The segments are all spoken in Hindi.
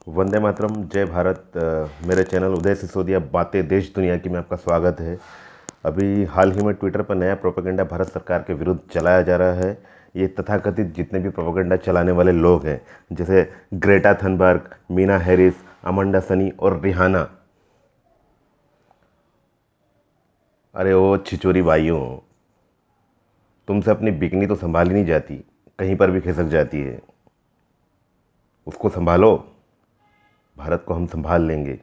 वंदे मातरम, जय भारत। मेरे चैनल उदय सिसोदिया बातें देश दुनिया की में आपका स्वागत है। अभी हाल ही में ट्विटर पर नया प्रोपेगेंडा भारत सरकार के विरुद्ध चलाया जा रहा है। ये तथाकथित जितने भी प्रोपेगेंडा चलाने वाले लोग हैं, जैसे Greta Thunberg, Meena Harris, Amanda Sunny और रिहाना। अरे ओ छिचोरी भाइयों, तुमसे अपनी बिकनी तो संभाली नहीं जाती, कहीं पर भी खिसक जाती है। उसको संभालो, भारत को हम संभाल लेंगे।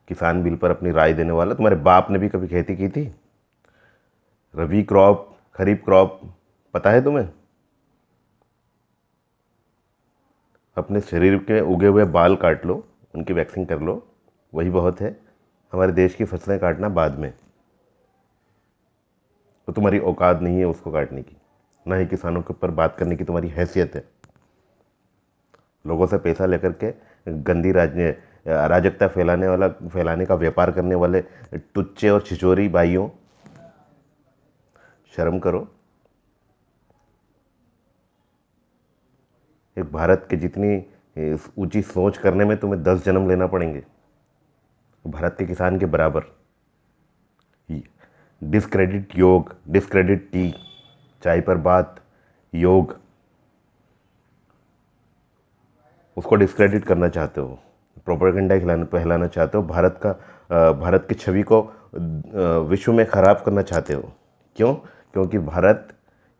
किसान बिल पर अपनी राय देने वाला तुम्हारे बाप ने भी कभी खेती की थी? रबी क्रॉप, खरीफ क्रॉप पता है तुम्हें? अपने शरीर के उगे हुए बाल काट लो, उनकी वैक्सिंग कर लो, वही बहुत है। हमारे देश की फसलें काटना बाद में। तो तुम्हारी औकात नहीं है उसको काटने की, ना ही किसानों के ऊपर बात करने की तुम्हारी हैसियत है। लोगों से पैसा लेकर के गंदी अराजकता फैलाने का व्यापार करने वाले टुच्चे और छिचोरी भाइयों, शर्म करो। एक भारत के जितनी ऊंची सोच करने में तुम्हें 10 जन्म लेना पड़ेंगे, भारत के किसान के बराबर। डिस्क्रेडिट योग, डिस्क्रेडिट टी, चाय पर बात, योग, उसको डिस्क्रेडिट करना चाहते हो, प्रोपेगेंडा फैलाना चाहते हो, भारत की छवि को विश्व में ख़राब करना चाहते हो। क्यों? क्योंकि भारत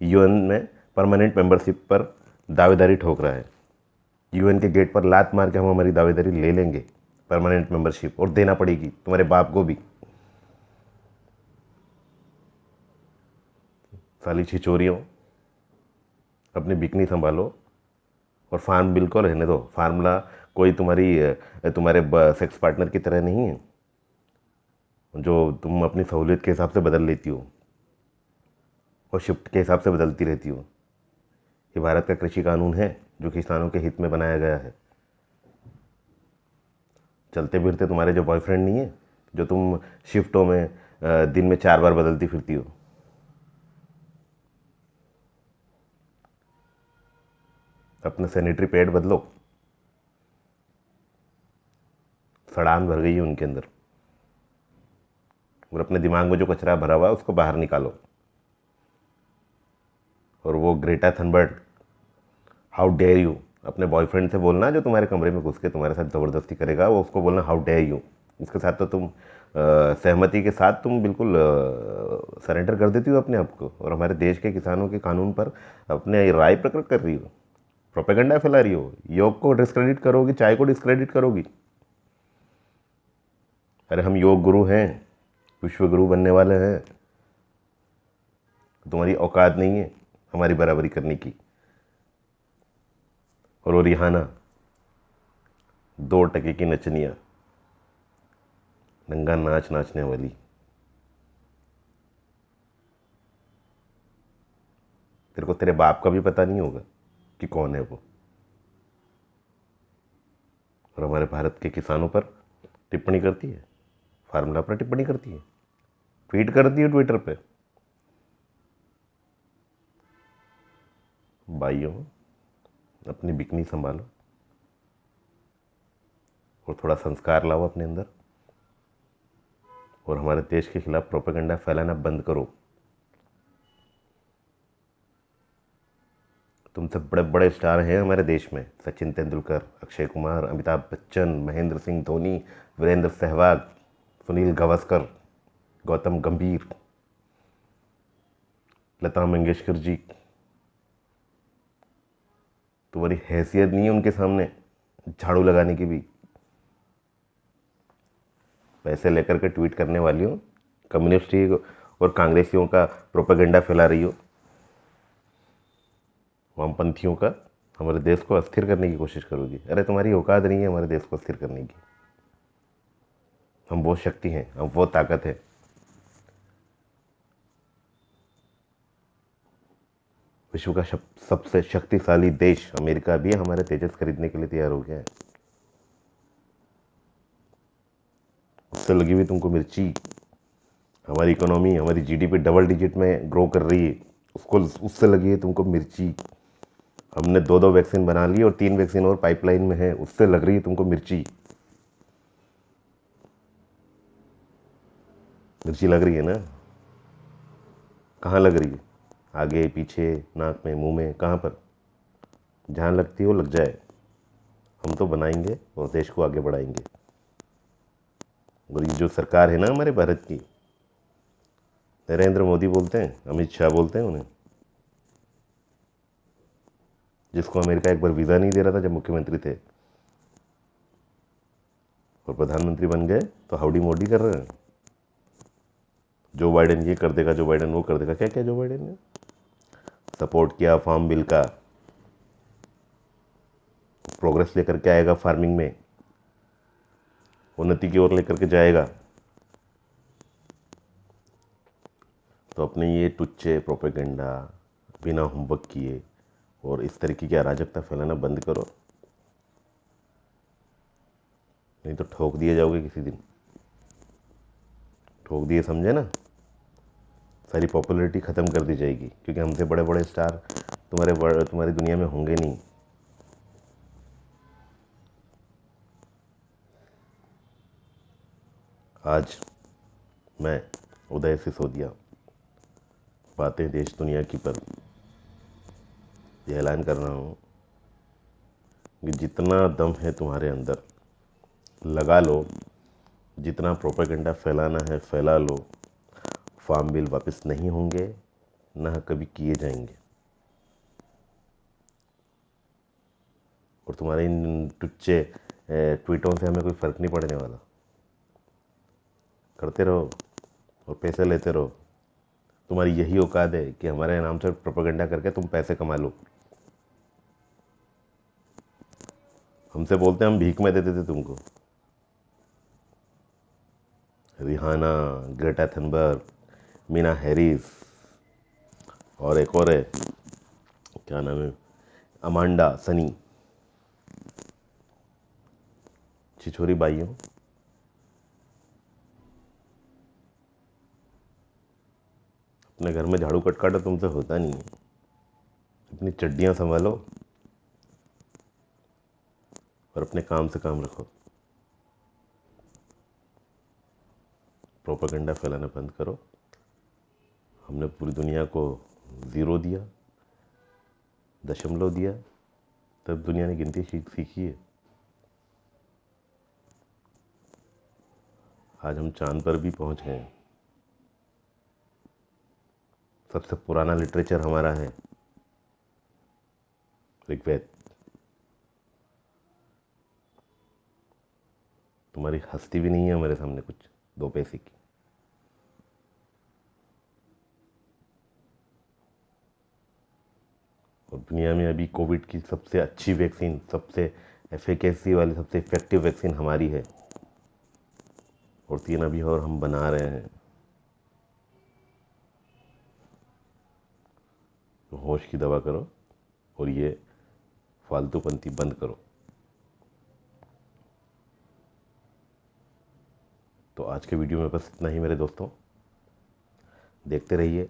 यूएन में परमानेंट मेंबरशिप पर दावेदारी ठोक रहा है। यूएन के गेट पर लात मार के हम हमारी दावेदारी ले लेंगे, परमानेंट मेंबरशिप, और देना पड़ेगी तुम्हारे बाप को भी। साली छिचोरियों, अपनी बिकनी संभालो और फार्म बिल को रहने दो। फार्मूला कोई तुम्हारे सेक्स पार्टनर की तरह नहीं है जो तुम अपनी सहूलियत के हिसाब से बदल लेती हो और शिफ्ट के हिसाब से बदलती रहती हो। ये भारत का कृषि कानून है जो किसानों के हित में बनाया गया है। चलते फिरते तुम्हारे जो बॉयफ्रेंड नहीं है, जो तुम शिफ्टों में दिन में 4 बार बदलती फिरती हो, अपना सैनिटरी पैड बदलो। सड़ान भर गई है उनके अंदर, और अपने दिमाग में जो कचरा भरा हुआ है उसको बाहर निकालो। और वो Greta Thunberg, how dare you, अपने बॉयफ्रेंड से बोलना जो तुम्हारे कमरे में घुस के तुम्हारे साथ ज़बरदस्ती करेगा, वो उसको बोलना हाउ डेयर यू। उसके साथ तो तुम सहमति के साथ तुम बिल्कुल सरेंडर कर देती हो अपने आप को, और हमारे देश के किसानों के कानून पर अपने राय प्रकट कर रही हो, प्रोपेगेंडा फैला रही हो। योग को डिस्क्रेडिट करोगी, चाय को डिस्क्रेडिट करोगी। अरे हम योग गुरु हैं, विश्व गुरु बनने वाले हैं। तुम्हारी औकात नहीं है हमारी बराबरी करने की। और वो रिहाना, 2 टके की नचनिया, नंगा नाच नाचने वाली। तेरे को तेरे बाप का भी पता नहीं होगा कि कौन है वो। और हमारे भारत के किसानों पर टिप्पणी करती है, फार्मूला पर टिप्पणी करती है, ट्वीट करती है ट्विटर पे। भाइयों, अपनी बिकनी संभालो और थोड़ा संस्कार लाओ अपने अंदर, और हमारे देश के खिलाफ प्रोपेगेंडा फैलाना बंद करो। तुमसे बड़े बड़े स्टार हैं हमारे देश में, सचिन तेंदुलकर, अक्षय कुमार, अमिताभ बच्चन, महेंद्र सिंह धोनी, वीरेंद्र सहवाग, सुनील गावस्कर, गौतम गंभीर, लता मंगेशकर जी। तुम्हारी हैसियत नहीं है उनके सामने झाड़ू लगाने की भी। पैसे लेकर के ट्वीट करने वाली हो, कम्युनिस्ट और कांग्रेसियों का प्रोपेगेंडा फैला रही हो, वामपंथियों का, हमारे देश को अस्थिर करने की कोशिश करोगी। अरे तुम्हारी औकात नहीं है हमारे देश को अस्थिर करने की। हम वो शक्ति हैं, हम वो ताकत है। विश्व का सबसे शक्तिशाली देश अमेरिका भी हमारे तेजस खरीदने के लिए तैयार हो गया है। उससे लगी हुई तुमको मिर्ची। हमारी इकोनॉमी, हमारी जीडीपी डबल डिजिट में ग्रो कर रही है, उसको उससे लगी है तुमको मिर्ची। हमने 2-2 वैक्सीन बना ली और 3 वैक्सीन और पाइपलाइन में है, उससे लग रही है तुमको मिर्ची लग रही है ना? कहाँ लग रही है? आगे, पीछे, नाक में, मुंह में, कहाँ पर? जहाँ लगती हो लग जाए। हम तो बनाएंगे और देश को आगे बढ़ाएंगे। और ये जो सरकार है ना हमारे भारत की, नरेंद्र मोदी बोलते हैं, अमित शाह बोलते हैं उन्हें, जिसको अमेरिका एक बार वीज़ा नहीं दे रहा था जब मुख्यमंत्री थे, और प्रधानमंत्री बन गए तो हाउडी मोडी कर रहे हैं। जो बाइडेन ये कर देगा, जो बाइडेन वो कर देगा। क्या क्या जो बाइडेन ने सपोर्ट किया फार्म बिल का, प्रोग्रेस लेकर के आएगा, फार्मिंग में उन्नति की ओर लेकर के जाएगा। तो अपने ये टुच्चे प्रोपेगेंडा बिना होमवर्क किए और इस तरीके की अराजकता फैलाना बंद करो, नहीं तो ठोक दिए जाओगे किसी दिन। ठोक दिए, समझे ना? सारी पॉपुलैरिटी ख़त्म कर दी जाएगी, क्योंकि हमसे बड़े बड़े स्टार तुम्हारी दुनिया में होंगे नहीं। आज मैं उदय सिसोदिया बातें देश दुनिया की पर यह ऐलान कर रहा हूँ कि जितना दम है तुम्हारे अंदर लगा लो, जितना प्रोपेगेंडा फैलाना है फैला लो। फार्म बिल वापस नहीं होंगे, ना कभी किए जाएंगे। और तुम्हारे इन टुच्चे ट्वीटों से हमें कोई फ़र्क नहीं पड़ने वाला। करते रहो और पैसे लेते रहो। तुम्हारी यही औकात है कि हमारे नाम से प्रोपेगेंडा करके तुम पैसे कमा लो। हमसे बोलते हम भीख में देते थे तुमको। Rihanna, Greta Thunberg, Meena Harris और एक और है, क्या नाम है, अमांडा सनी, छिछोरी बाइयों, अपने घर में झाड़ू कटकाटा तुमसे होता नहीं है। अपनी चड्डियाँ संभालो और अपने काम से काम रखो। प्रोपेगेंडा फैलाना बंद करो। हमने पूरी दुनिया को 0 दिया, दशमलव दिया, तब दुनिया ने गिनती सीखी है। आज हम चांद पर भी पहुंच गए। सबसे पुराना लिटरेचर हमारा है ऋग्वेद। तुम्हारी हस्ती भी नहीं है हमारे सामने कुछ 2 पैसे की। और दुनिया में अभी कोविड की सबसे अच्छी वैक्सीन, सबसे एफिकेसी वाली, सबसे इफेक्टिव वैक्सीन हमारी है, और 3 अभी और हम बना रहे हैं। तो होश की दवा करो और ये फालतूपंती बंद करो। तो आज के वीडियो में बस इतना ही मेरे दोस्तों। देखते रहिए।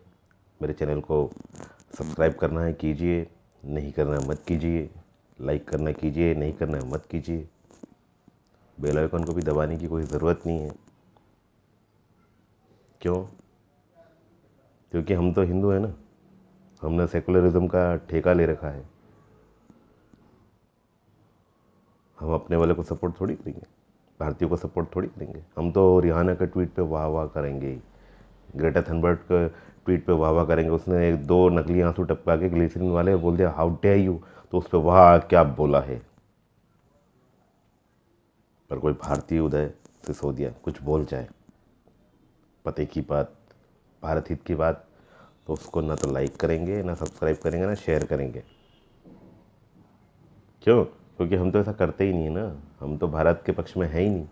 मेरे चैनल को सब्सक्राइब करना है कीजिए, नहीं करना है मत कीजिए। लाइक करना कीजिए, नहीं करना है मत कीजिए। बेल आइकन को भी दबाने की कोई ज़रूरत नहीं है। क्यों? क्योंकि हम तो हिंदू हैं ना। हमने सेकुलरिज्म का ठेका ले रखा है। हम अपने वाले को सपोर्ट थोड़ी करेंगे, भारतीयों को सपोर्ट थोड़ी करेंगे। हम तो रिहाना के ट्वीट पे वाह वाह करेंगे, ग्रेटा थनबर्ग के ट्वीट पे वाह वाह करेंगे। उसने 1-2 नकली आंसू टपका के ग्लिसरीन वाले बोल दिया हाउ डेयर यू, तो उस पर वाह क्या बोला है। पर कोई भारतीय उदय सिसोदिया कुछ बोल जाए पते की बात, भारत हित की बात, तो उसको ना तो लाइक करेंगे, ना सब्सक्राइब करेंगे, ना शेयर करेंगे। क्यों? क्योंकि हम तो ऐसा करते ही नहीं है ना। हम तो भारत के पक्ष में है ही नहीं।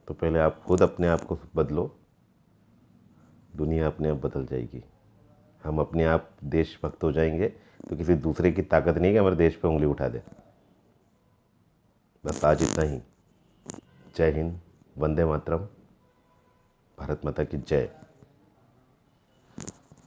तो पहले आप खुद अपने आप को बदलो, दुनिया अपने आप बदल जाएगी। हम अपने आप देशभक्त हो जाएंगे तो किसी दूसरे की ताकत नहीं कि हमारे देश पे उंगली उठा दे। बस आज इतना ही। जय हिंद, वंदे मातरम, भारत माता की जय।